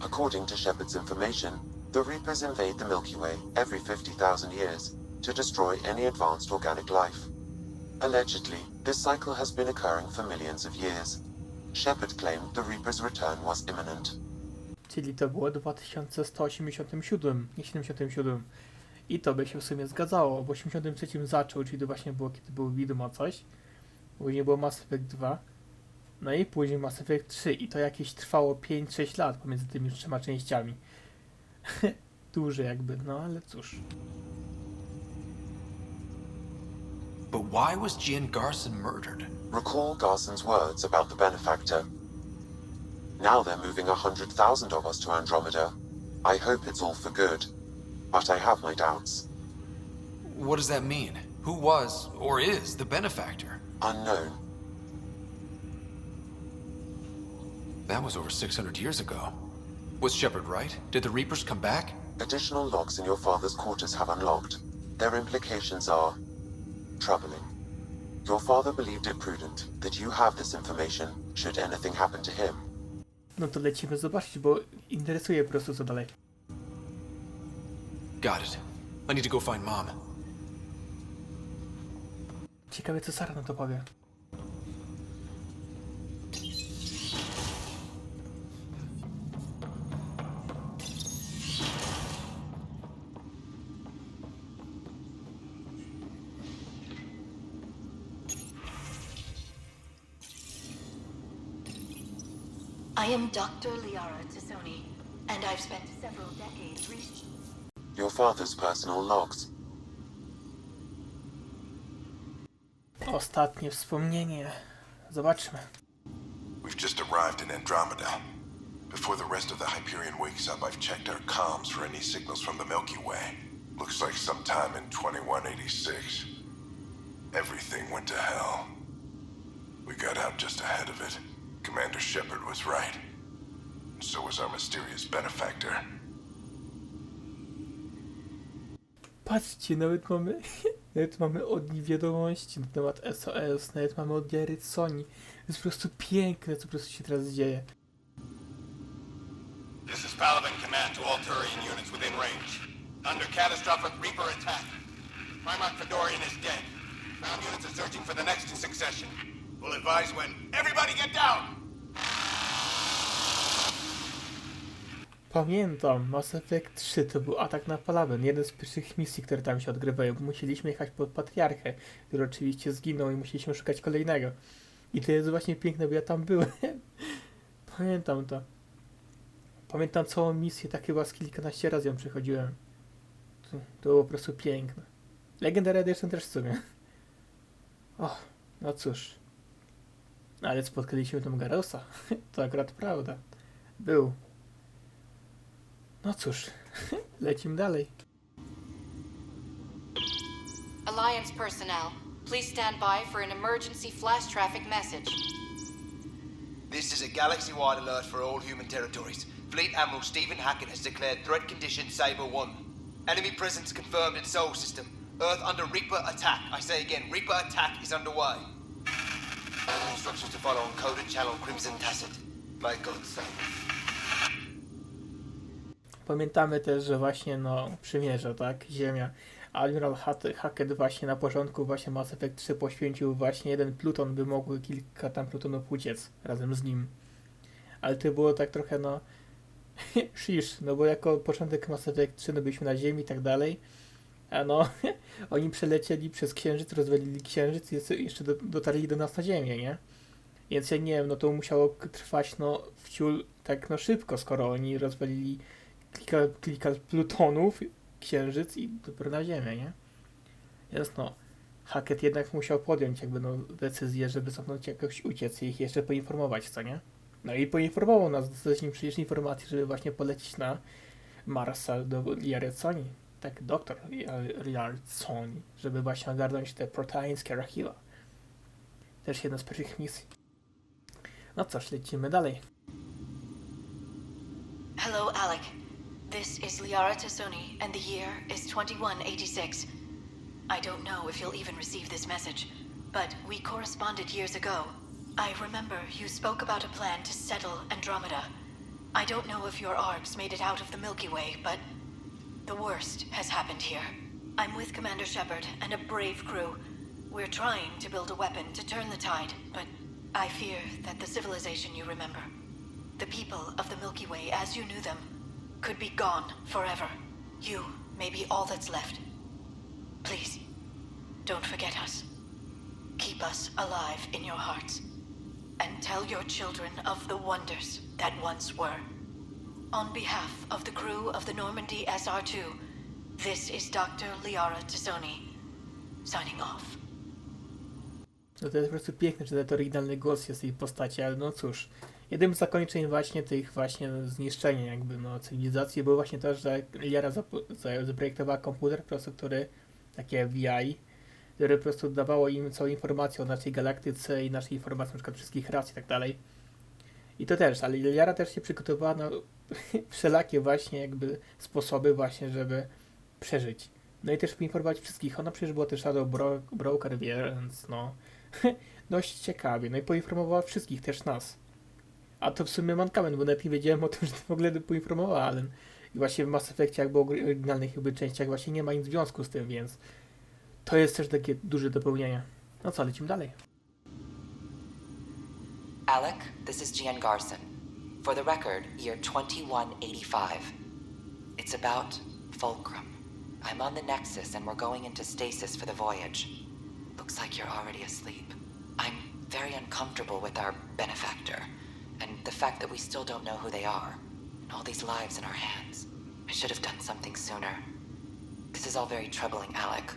According to Shepard's information, the Reapers invade the Milky Way every 50,000 years to destroy any advanced organic life. Allegedly, this cycle has been occurring for millions of years. Shepard claimed the Reapers' return was imminent. Czyli to było 2187, nie 77. I to by się w sumie zgadzało. W 83 zaczął, czyli to właśnie było, kiedy był widmo coś. Później było Mass Effect 2. No i później Mass Effect 3. I to jakieś trwało 5-6 lat pomiędzy tymi trzema częściami. Duże jakby, no ale cóż. But why was G.N. Garson murdered? Recall Garson's words about the Benefactor. Now they're moving 100,000 of us to Andromeda. I hope it's all for good, but I have my doubts. What does that mean? Who was, or is, the Benefactor? Unknown. That was over 600 years ago. Was Shepard right? Did the Reapers come back? Additional logs in your father's quarters have unlocked. Their implications are troubling. Your father believed it prudent that you have this information should anything happen to him. No to lecimy zobaczyć, bo interesuje po prostu co dalej. Got it. I need to go find Mom. Ciekawe co Sara na to powie. I am Dr. Liara Tassoni, and I've spent several decades researching. Your father's personal logs. Ostatnie wspomnienie. Zobaczmy. We've just arrived in Andromeda. Before the rest of the Hyperion wakes up, I've checked our comms for any signals from the Milky Way. Looks like sometime in 2186. Everything went to hell. We got out just ahead of it. Commander Shepard was right. And so was our mysterious benefactor. Patrzcie, nawet mamy od nich wiadomości na temat SOS, nawet mamy od Jary Sony. To jest po prostu piękne, co po prostu się teraz dzieje. This is Paladin command to all Turian units within range. Under catastrophic Reaper attack. Primarch Fedorian is dead. Ground units are searching for the next in succession. We'll advise when. Everybody get down! Pamiętam, Mass Effect 3 to był atak na Palaben, jeden z pierwszych misji, które tam się odgrywają, bo musieliśmy jechać pod Patriarchę, który oczywiście zginął i musieliśmy szukać kolejnego. I to jest właśnie piękne, bo ja tam byłem. Pamiętam to. Pamiętam całą misję, tak chyba z kilkanaście razy ją przechodziłem. To było po prostu piękne. Legendary Edition też w sumie. O, no cóż. Ale spotkaliśmy tam Garosa. To akurat prawda. Był. No cóż, lecimy dalej. Alliance personnel, please stand by for an emergency flash traffic message. This is a galaxy-wide alert for all human territories. Fleet Admiral Stephen Hackett has declared threat condition Saber 1. Enemy presence confirmed in Sol system. Earth under Reaper attack. I say again, Reaper attack is underway. Instructions to follow on coded channel Crimson Tacit. May God save us. Pamiętamy też, że właśnie przymierze, tak? Ziemia. Admiral Hackett właśnie na początku właśnie Mass Effect 3 poświęcił właśnie jeden pluton, by mogły kilka tam plutonów uciec razem z nim. Ale to było tak trochę shish, bo jako początek Mass Effect 3 byliśmy na Ziemi i tak dalej. A no, oni przelecieli przez księżyc, rozwalili księżyc i jeszcze dotarli do nas na Ziemię, nie? Więc ja nie wiem, no to musiało trwać no wciul tak no szybko, skoro oni rozwalili kilka plutonów, księżyc i dopiero na Ziemię, nie? Więc no, Hackett jednak musiał podjąć jakby no decyzję, żeby cofnąć jakoś uciec i ich jeszcze poinformować, co nie? No i poinformował nas, dostaliśmy przecież informację, żeby właśnie polecieć na Marsa do Liareconi. Tak, doktor Liareconi, żeby właśnie ogarnąć te proteińskie archiwa. Też jedna z pierwszych misji. No cóż, lecimy dalej. Hello, Alec. This is Liara Tassoni, and the year is 2186. I don't know if you'll even receive this message, but we corresponded years ago. I remember you spoke about a plan to settle Andromeda. I don't know if your ARGs made it out of the Milky Way, but the worst has happened here. I'm with Commander Shepard and a brave crew. We're trying to build a weapon to turn the tide, but I fear that the civilization you remember, the people of the Milky Way as you knew them, could be gone forever. You may be all that's left. Please, don't forget us. Keep us alive in your hearts. And tell your children of the wonders that once were. On behalf of the crew of the Normandy SR2, this is Dr. Liara Tassoni, signing off. No to jest po prostu piękne, że ten oryginalny głos jest jej postaci, ale no cóż, jednym z zakończeń właśnie tych właśnie zniszczenia jakby no cywilizacji było właśnie to, że Liara zaprojektowała komputer po prostu, który, takie VI, które po prostu dawało im całą informację o naszej galaktyce i naszej informacji na przykład wszystkich ras i tak dalej. I to też, ale Liara też się przygotowała na wszelakie właśnie jakby sposoby właśnie, żeby przeżyć. No i też poinformować wszystkich. Ona przecież była też Shadow Broker, więc no dość ciekawie. No i poinformowała wszystkich, też nas. A to w sumie mankament, bo nawet nie wiedziałem o tym, że to w ogóle poinformowała Allen. I właśnie w Mass Effectie jakby oryginalnych jakby częściach właśnie nie ma nic w związku z tym, więc to jest też takie duże dopełnienie. No co, lecimy dalej. Alec, this is Gian Garson. For the record, year 2185. It's about Fulcrum. I'm on the Nexus and we're going into stasis for the voyage. Looks like you're already asleep. I'm very uncomfortable with our benefactor, and the fact that we still don't know who they are, and all these lives in our hands. I should have done something sooner. This is all very troubling, Alec.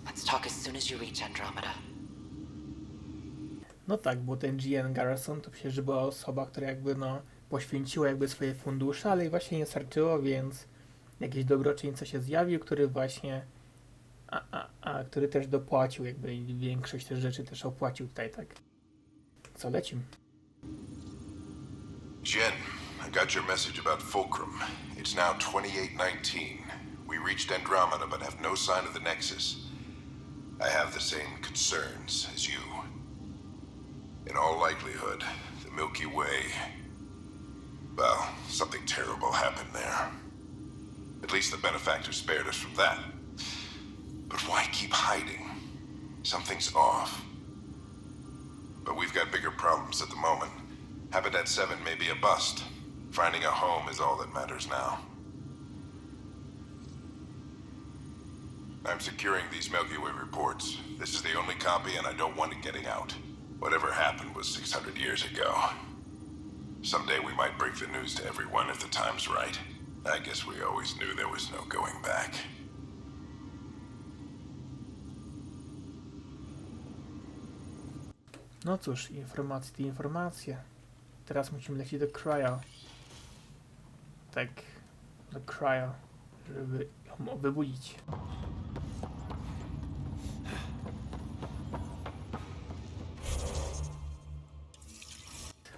Let's talk as soon as you reach Andromeda. No tak, bo ten Gian Garrison to przecież była osoba, która jakby no poświęciła jakby swoje fundusze, ale właśnie nie starczyło, więc jakiś dobroczyńca się zjawił, który właśnie który też dopłacił jakby większość tych rzeczy też opłacił tutaj, tak. Co, lecimy? Jen, I got your message about Fulcrum. It's now 2819. We reached Andromeda but have no sign of the Nexus. I have the same concerns as you. In all likelihood, the Milky Way... Well, something terrible happened there. At least the benefactor spared us from that. But why keep hiding? Something's off. But we've got bigger problems at the moment. Habitat 7 may be a bust. Finding a home is all that matters now. I'm securing these Milky Way reports. This is the only copy and I don't want it getting out. Whatever happened was 600 years ago. Someday we might break the news to everyone if the time's right. I guess we always knew there was no going back. No cóż, informacje to informacje. Teraz musimy lecieć do Cryo. Tak, do Cryo, żeby ją wybudzić.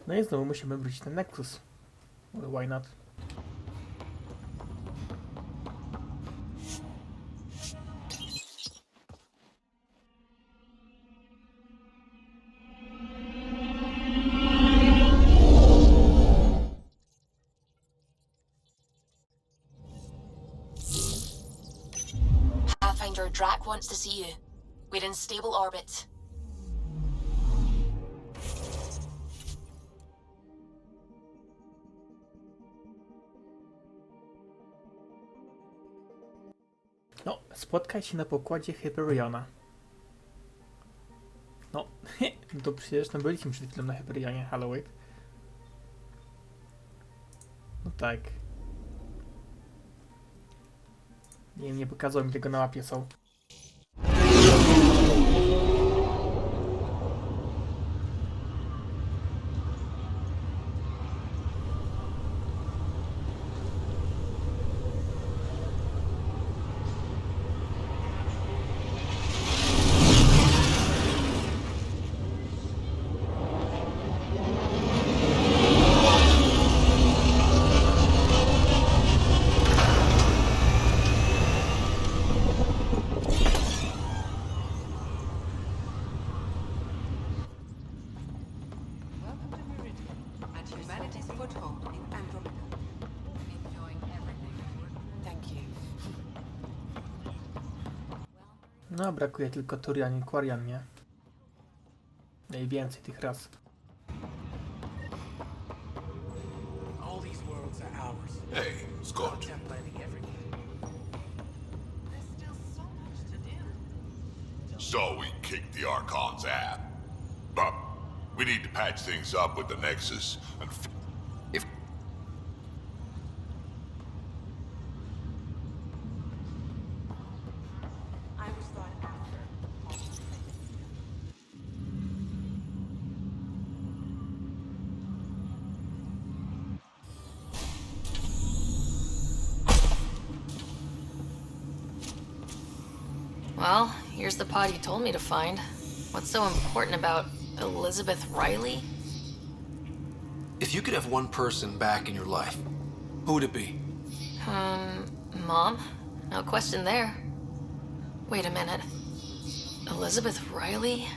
No i znowu musimy wrócić na Nexus. Why not? Pathfinder Drac wants to see you. We're in stable orbit. No, spotkaj się na pokładzie Hyperiona. No, to przecież no byliśmy przed chwilą na Hyperionie, Halloween. No tak. Nie wiem, nie pokazał mi tego na mapie są. At humanity's foothold in Andromeda. Enjoying everything. Thank you. No, brakuje tylko Turian i Quarian, nie? Najwięcej tych raz. All these worlds are ours. Hey, Scott. Contemplating everything. There's still so much to do. So we kicked the Archon's ass. But we need to patch things up with the Nexus and if I was thought after. Well, here's the pod you told me to find. What's so important about Elizabeth Riley? If you could have one person back in your life, who would it be? Mom? No question there. Wait a minute. Elizabeth Riley?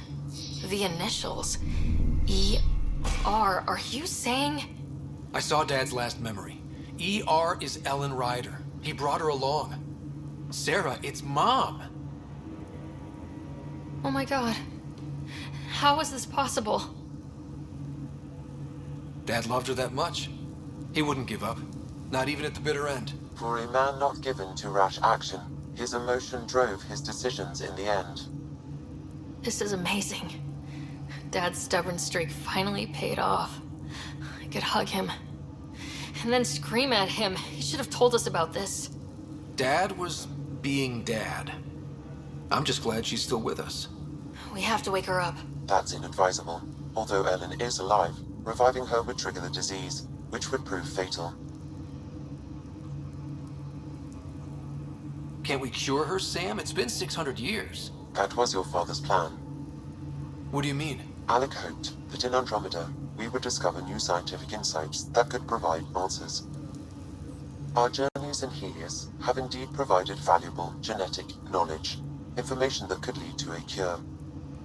The initials. E.R. Are you saying? I saw Dad's last memory. E.R. is Ellen Ryder. He brought her along. Sarah, it's Mom. Oh my god. How is this possible? Dad loved her that much. He wouldn't give up. Not even at the bitter end. For a man not given to rash action, his emotion drove his decisions in the end. This is amazing. Dad's stubborn streak finally paid off. I could hug him. And then scream at him. He should have told us about this. Dad was being Dad. I'm just glad she's still with us. We have to wake her up. That's inadvisable. Although Ellen is alive, reviving her would trigger the disease, which would prove fatal. Can't we cure her, Sam? It's been 600 years. That was your father's plan. What do you mean? Alec hoped that in Andromeda, we would discover new scientific insights that could provide answers. Our journeys in Helios have indeed provided valuable genetic knowledge, information that could lead to a cure.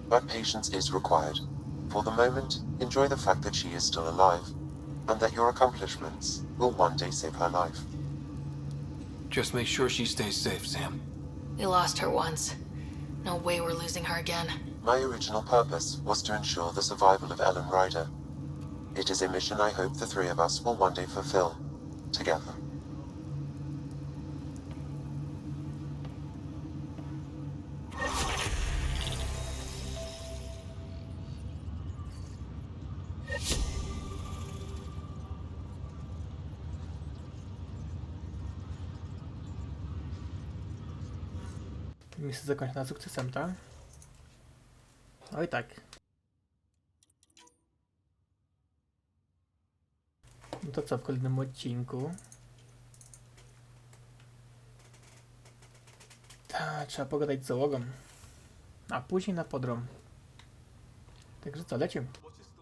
But patience is required. For the moment, enjoy the fact that she is still alive, and that your accomplishments will one day save her life. Just make sure she stays safe, Sam. We lost her once. No way we're losing her again. My original purpose was to ensure the survival of Ellen Ryder. It is a mission I hope the three of us will one day fulfill, together. Misja zakończona sukcesem, tak? Oj tak. No to co w kolejnym odcinku? Trzeba pogadać z załogą. A później na podrom. Także co, lecimy.